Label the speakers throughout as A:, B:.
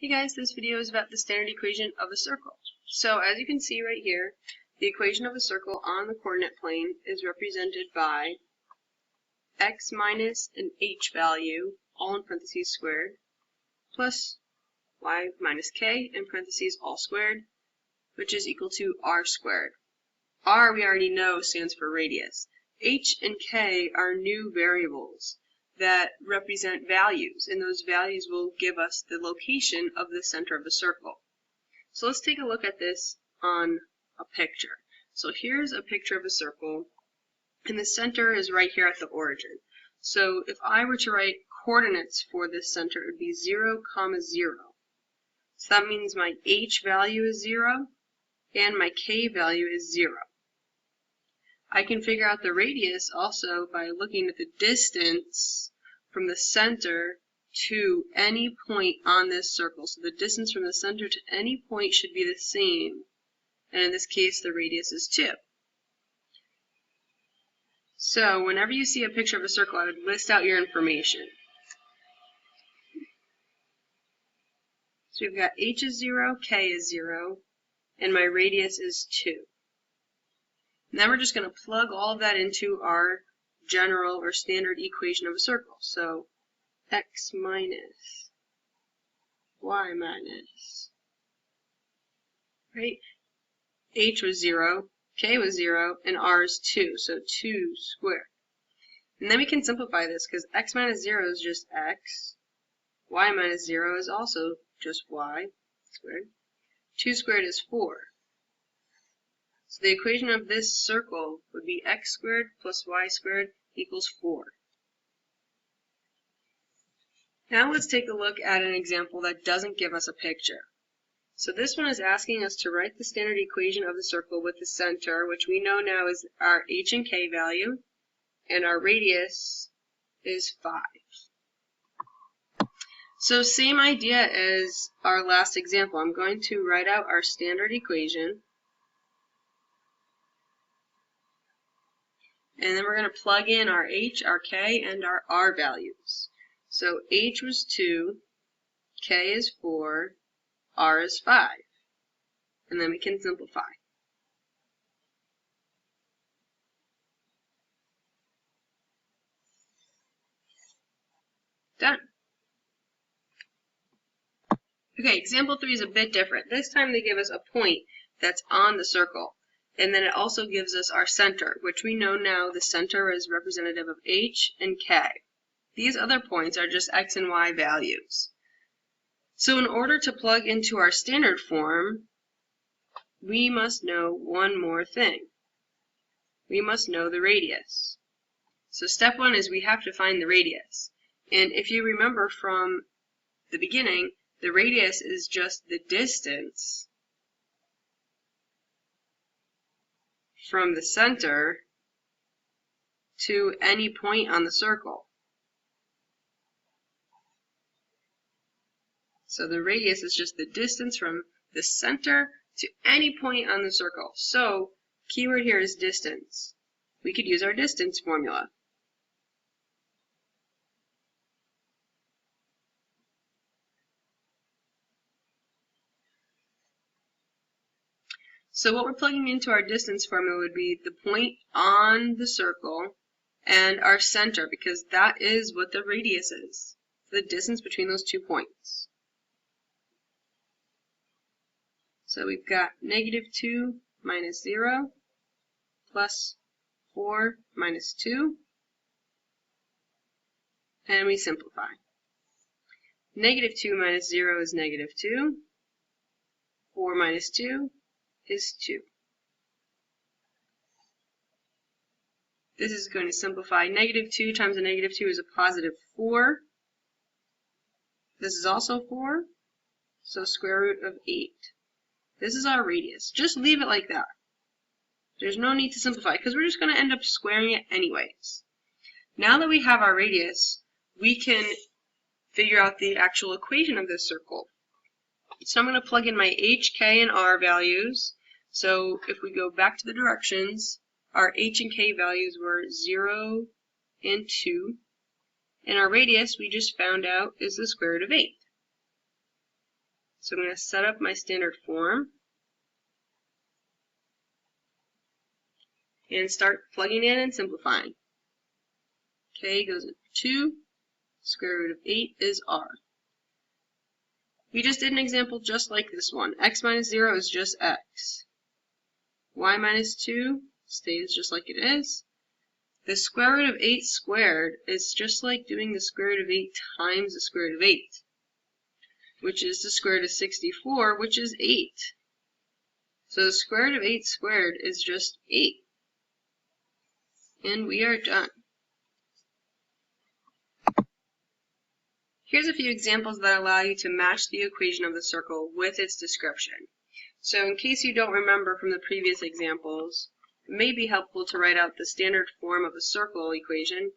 A: Hey guys, this video is about the standard equation of a circle. So as you can see right here, the equation of a circle on the coordinate plane is represented by x minus an h value, all in parentheses squared, plus y minus k in parentheses all squared, which is equal to r squared. R we already know stands for radius. H and k are new variables that represent values, and those values will give us the location of the center of the circle. So let's take a look at this on a picture. So here's a picture of a circle, and the center is right here at the origin. So if I were to write coordinates for this center, it would be 0, 0. So that means my h value is 0, and my k value is 0. I can figure out the radius also by looking at the distance from the center to any point on this circle. So the distance from the center to any point should be the same, and in this case the radius is 2. So whenever you see a picture of a circle, I would list out your information. So we've got h is 0, k is 0, and my radius is 2. And then we're just going to plug all of that into our general or standard equation of a circle. So x minus y minus, right? H was 0, k was 0, and r is 2, so 2 squared. And then we can simplify this because x minus 0 is just x, y minus 0 is also just y squared. 2 squared is 4. So the equation of this circle would be x squared plus y squared equals 4. Now let's take a look at an example that doesn't give us a picture. So this one is asking us to write the standard equation of the circle with the center, which we know now is our h and k value, and our radius is 5. So same idea as our last example. I'm going to write out our standard equation, and then we're going to plug in our h, our k, and our r values. So h was 2, k is 4, r is 5. And then we can simplify. Done. Okay, example 3 is a bit different. This time they give us a point that's on the circle. And then it also gives us our center, which we know now the center is representative of h and k. These other points are just x and y values. So in order to plug into our standard form, we must know one more thing. We must know the radius. So step 1 is we have to find the radius. And if you remember from the beginning, the radius is just the distance from the center to any point on the circle. So the radius is just the distance from the center to any point on the circle. So keyword here is distance. We could use our distance formula. So what we're plugging into our distance formula would be the point on the circle and our center, because that is what the radius is, the distance between those 2 points. So we've got negative 2 minus 0 plus 4 minus 2, and we simplify. Negative 2 minus 0 is negative 2. 4 minus 2 is 2. This is going to simplify. Negative 2 times a negative 2 is a positive 4. This is also 4, so square root of 8. This is our radius. Just leave it like that. There's no need to simplify because we're just going to end up squaring it anyways. Now that we have our radius, we can figure out the actual equation of this circle. So I'm going to plug in my h, k, and r values. So if we go back to the directions, our h and k values were 0 and 2. And our radius, we just found out, is the square root of 8. So I'm going to set up my standard form and start plugging in and simplifying. K goes into 2, square root of 8 is r. We just did an example just like this one. X minus 0 is just x. Y minus 2 stays just like it is. The square root of 8 squared is just like doing the square root of 8 times the square root of 8, which is the square root of 64, which is 8. So the square root of 8 squared is just 8. And we are done. Here's a few examples that allow you to match the equation of the circle with its description. So in case you don't remember from the previous examples, it may be helpful to write out the standard form of a circle equation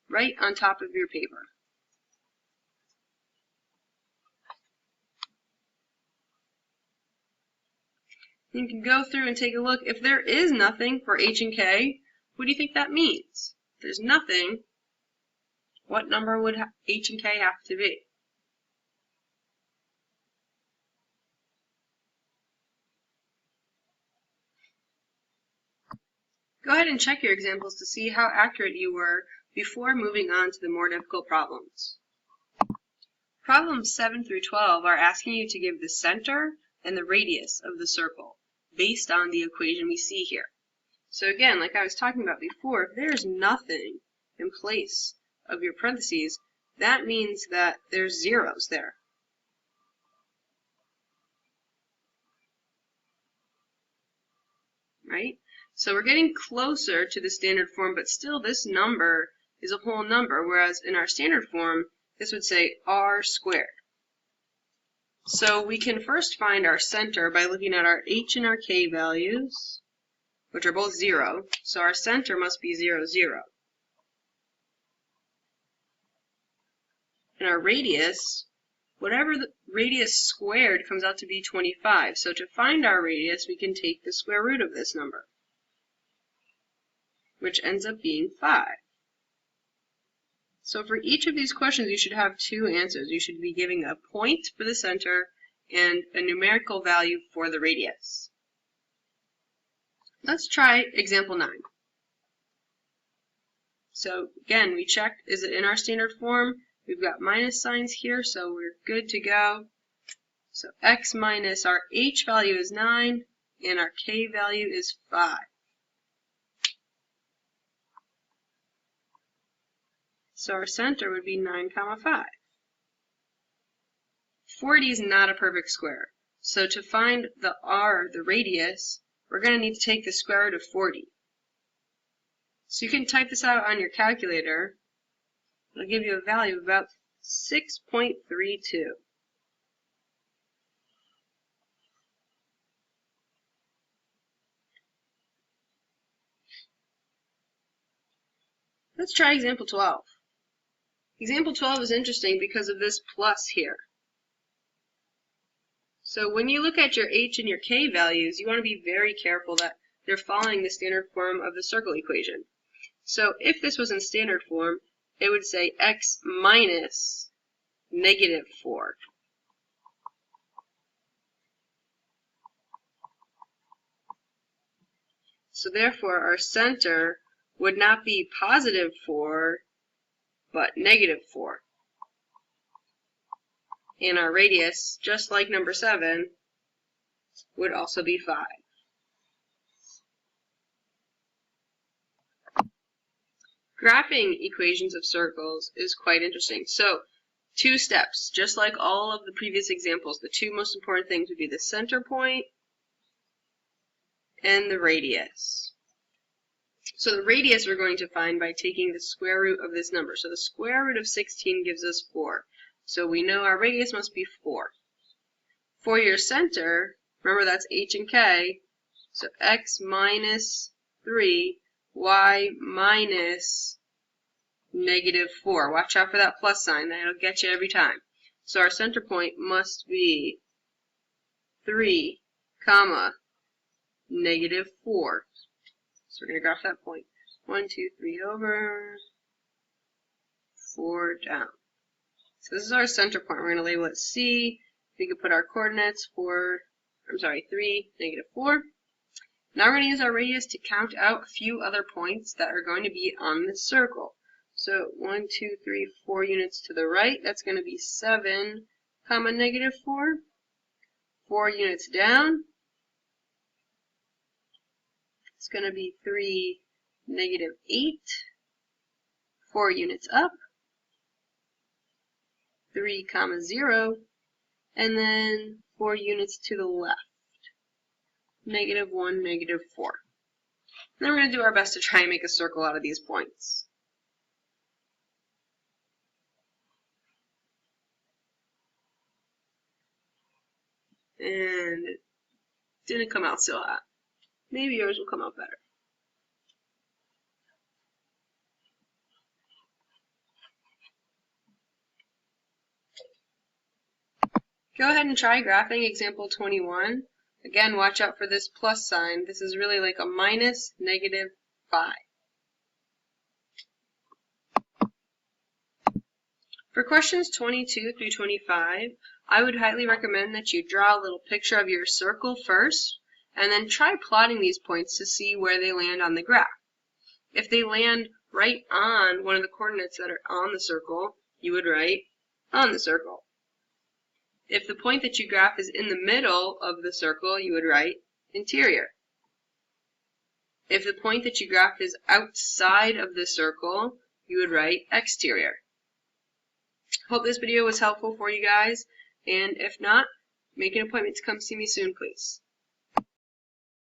A: right on top of your paper. You can go through and take a look. If there is nothing for h and k, what do you think that means? If there's nothing, what number would h and k have to be? Go ahead and check your examples to see how accurate you were before moving on to the more difficult problems. Problems 7 through 12 are asking you to give the center and the radius of the circle based on the equation we see here. So again, like I was talking about before, if there's nothing in place of your parentheses, that means that there's zeros there. Right? So we're getting closer to the standard form, but still this number is a whole number, whereas in our standard form, this would say r squared. So we can first find our center by looking at our h and our k values, which are both 0. So our center must be 0, 0. And our radius, whatever the radius squared comes out to be 25. So to find our radius, we can take the square root of this number, which ends up being 5. So for each of these questions, you should have two answers. You should be giving a point for the center and a numerical value for the radius. Let's try example 9. So again, we checked, is it in our standard form? We've got minus signs here, so we're good to go. So x minus our h value is 9, and our k value is 5. So our center would be 9, 5. 40 is not a perfect square. So to find the r, the radius, we're going to need to take the square root of 40. So you can type this out on your calculator. It'll give you a value of about 6.32. Let's try example 12. Example 12 is interesting because of this plus here. So when you look at your h and your k values, you want to be very careful that they're following the standard form of the circle equation. So if this was in standard form, it would say x minus negative 4. So therefore, our center would not be positive 4, but negative 4. And our radius, just like number 7, would also be 5. Graphing equations of circles is quite interesting. So, 2 steps. Just like all of the previous examples, the 2 most important things would be the center point and the radius. So the radius we're going to find by taking the square root of this number. So the square root of 16 gives us 4. So we know our radius must be 4. For your center, remember that's h and k, so x minus 3, y minus negative 4. Watch out for that plus sign, that'll get you every time. So our center point must be 3, comma, negative 4. So we're going to graph that point. 1, 2, 3 over, 4 down. So this is our center point. We're going to label it C, we could put our coordinates 3, -4. Now we're going to use our radius to count out a few other points that are going to be on this circle. So 1, 2, 3, 4 units to the right, that's going to be 7, -4. 4 units down, it's going to be 3, -8. 4 units up, 3, 0, and then 4 units to the left, -1, -4. And then we're going to do our best to try and make a circle out of these points. And it didn't come out so hot. Maybe yours will come out better. Go ahead and try graphing example 21. Again, watch out for this plus sign. This is really like a minus, -5. For questions 22 through 25, I would highly recommend that you draw a little picture of your circle first, and then try plotting these points to see where they land on the graph. If they land right on one of the coordinates that are on the circle, you would write on the circle. If the point that you graph is in the middle of the circle, you would write interior. If the point that you graph is outside of the circle, you would write exterior. Hope this video was helpful for you guys, and if not, make an appointment to come see me soon, please.